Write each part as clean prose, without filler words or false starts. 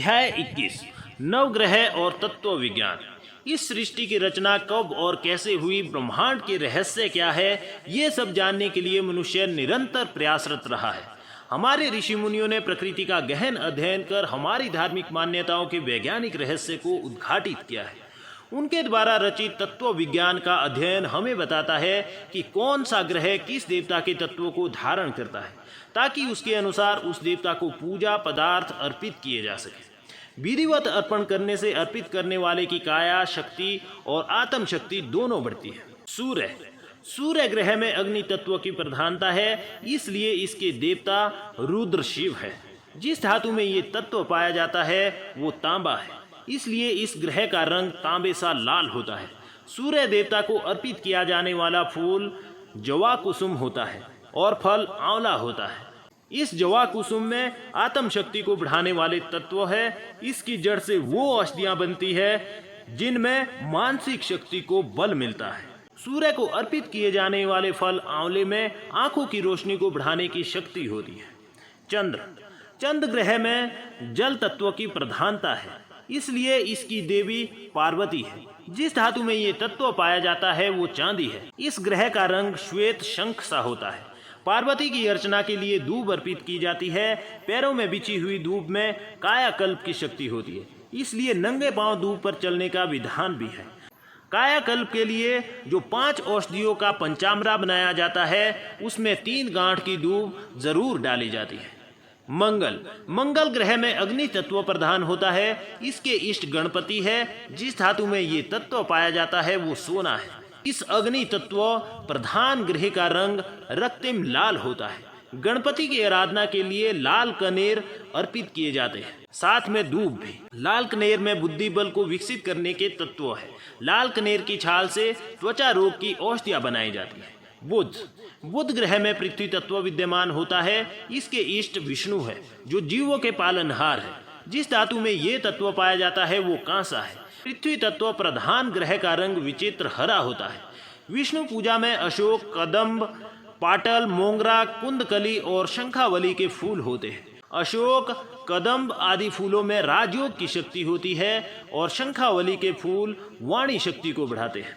अध्याय 21 नवग्रह और तत्व विज्ञान। इस सृष्टि की रचना कब और कैसे हुई, ब्रह्मांड के रहस्य क्या है, ये सब जानने के लिए मनुष्य निरंतर प्रयासरत रहा है। हमारे ऋषि मुनियों ने प्रकृति का गहन अध्ययन कर हमारी धार्मिक मान्यताओं के वैज्ञानिक रहस्य को उद्घाटित किया है। उनके द्वारा रचित तत्व विज्ञान का अध्ययन हमें बताता है कि कौन सा ग्रह किस देवता के तत्वों को धारण करता है, ताकि उसके अनुसार उस देवता को पूजा पदार्थ अर्पित किए जा सके। विधिवत अर्पण करने से अर्पित करने वाले की काया शक्ति और आत्म शक्ति दोनों बढ़ती है। सूर्य ग्रह में अग्नि तत्व की प्रधानता है, इसलिए इसके देवता रुद्र शिव है। जिस धातु में ये तत्व पाया जाता है वो तांबा है, इसलिए इस ग्रह का रंग तांबे सा लाल होता है। सूर्य देवता को अर्पित किया जाने वाला फूल जवा कुसुम होता है और फल आंवला होता है। इस जवा कुसुम में आत्म शक्ति को बढ़ाने वाले तत्व है। इसकी जड़ से वो औषधियां बनती है जिनमें मानसिक शक्ति को बल मिलता है। सूर्य को अर्पित किए जाने वाले फल आंवले में आंखों की रोशनी को बढ़ाने की शक्ति होती है। चंद्र ग्रह में जल तत्व की प्रधानता है, इसलिए इसकी देवी पार्वती है। जिस धातु में ये तत्व पाया जाता है वो चांदी है। इस ग्रह का रंग श्वेत शंख सा होता है। पार्वती की अर्चना के लिए दूब अर्पित की जाती है। पैरों में बिछी हुई दूब में कायाकल्प की शक्ति होती है, इसलिए नंगे पांव दूब पर चलने का विधान भी है। कायाकल्प के लिए जो 5 औषधियों का पंचामृत बनाया जाता है, उसमें 3 गांठ की दूब जरूर डाली जाती है। मंगल ग्रह में अग्नि तत्व प्रधान होता है। इसके इष्ट गणपति है। जिस धातु में ये तत्व पाया जाता है वो सोना है। इस अग्नि तत्व प्रधान ग्रह का रंग रक्तिम लाल होता है। गणपति की आराधना के लिए लाल कनेर अर्पित किए जाते हैं, साथ में दूब भी। लाल कनेर में बुद्धि बल को विकसित करने के तत्व है। लाल कनेर की छाल से त्वचा रोग की औषधियां बनाई जाती है। बुध ग्रह में पृथ्वी तत्व विद्यमान होता है। इसके इष्ट विष्णु है, जो जीवों के पालनहार है। जिस धातु में ये तत्व पाया जाता है वो कांसा है। पृथ्वी तत्व प्रधान ग्रह का रंग विचित्र हरा होता है। विष्णु पूजा में अशोक, कदम्ब, पाटल, मोंगरा, कुंदकली और शंखावली के फूल होते हैं। अशोक, कदम्ब आदि फूलों में राजयोग की शक्ति होती है और शंखावली के फूल वाणी शक्ति को बढ़ाते हैं।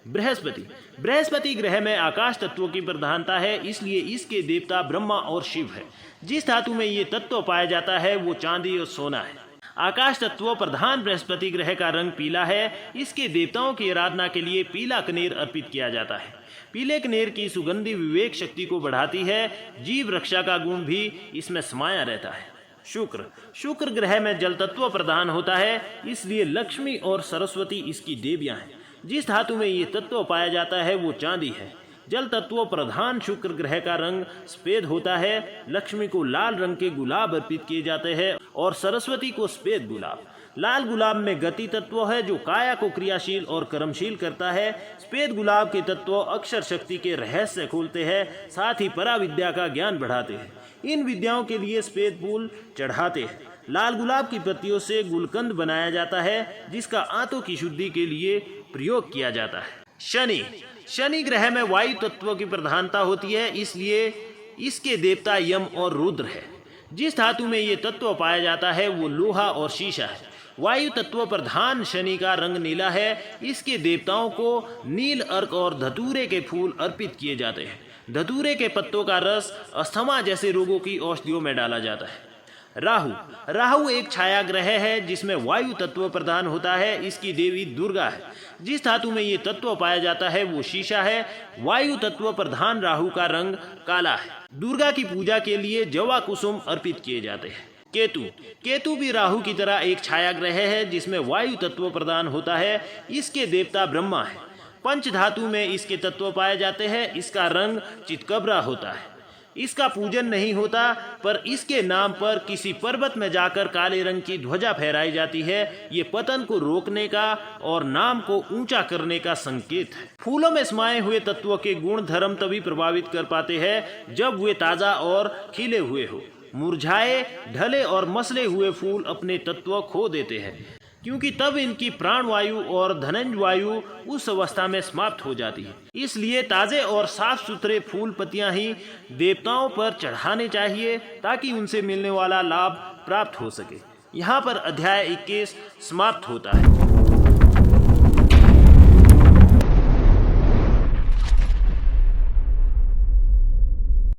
बृहस्पति ग्रह में आकाश तत्वों की प्रधानता है, इसलिए इसके देवता ब्रह्मा और शिव है। जिस धातु में ये तत्व पाया जाता है वो चांदी और सोना है। आकाश तत्व प्रधान बृहस्पति ग्रह का रंग पीला है। इसके देवताओं की आराधना के लिए पीला कनेर अर्पित किया जाता है। पीले कनेर की सुगंधि विवेक शक्ति को बढ़ाती है। जीव रक्षा का गुण भी इसमें समाया रहता है। शुक्र ग्रह में जल तत्व प्रधान होता है, इसलिए लक्ष्मी और सरस्वती इसकी देवियां हैं। जिस धातु में ये तत्व पाया जाता है वो चांदी है। जल तत्व प्रधान शुक्र ग्रह का रंग सफेद होता है। लक्ष्मी को लाल रंग के गुलाब अर्पित किए जाते हैं और सरस्वती को सफेद गुलाब। लाल गुलाब में गति तत्व है, जो काया को क्रियाशील और कर्मशील करता है। सफेद गुलाब के तत्व अक्षर शक्ति के रहस्य खोलते हैं, साथ ही पराविद्या का ज्ञान बढ़ाते हैं। इन विद्याओं के लिए सफेद फूल चढ़ाते हैं। लाल गुलाब की पत्तियों से गुलकंद बनाया जाता है, जिसका आंतों की शुद्धि के लिए प्रयोग किया जाता है। शनि ग्रह में वायु तत्व की प्रधानता होती है, इसलिए इसके देवता यम और रुद्र है। जिस धातु में ये तत्व पाया जाता है वो लोहा और शीशा है। वायु तत्व प्रधान शनि का रंग नीला है। इसके देवताओं को नील अर्क और धतूरे के फूल अर्पित किए जाते हैं। धतूरे के पत्तों का रस अस्थमा जैसे रोगों की औषधियों में डाला जाता है। राहु एक छाया ग्रह है, जिसमें वायु तत्व प्रधान होता है। इसकी देवी दुर्गा है। जिस धातु में ये तत्व पाया जाता है वो शीशा है। वायु तत्व प्रधान राहु का रंग काला है। दुर्गा की पूजा के लिए जवा कुसुम अर्पित किए जाते हैं। केतु भी राहु की तरह एक छाया ग्रह है, जिसमें वायु तत्व प्रदान होता है। इसके देवता ब्रह्मा है। पंच धातु में इसके तत्व पाए जाते हैं। इसका रंग चितकबरा होता है। इसका पूजन नहीं होता, पर इसके नाम पर किसी पर्वत में जाकर काले रंग की ध्वजा फहराई जाती है। ये पतन को रोकने का और नाम को ऊंचा करने का संकेत है। फूलों में समाये हुए तत्वों के गुण धर्म तभी प्रभावित कर पाते हैं जब वे ताजा और खिले हुए हो। मुरझाए, ढले और मसले हुए फूल अपने तत्व खो देते हैं, क्योंकि तब इनकी प्राणवायु और धनंज वायु उस अवस्था में समाप्त हो जाती है। इसलिए ताजे और साफ सुथरे फूल पत्तियां ही देवताओं पर चढ़ाने चाहिए, ताकि उनसे मिलने वाला लाभ प्राप्त हो सके। यहाँ पर अध्याय 21 समाप्त होता है।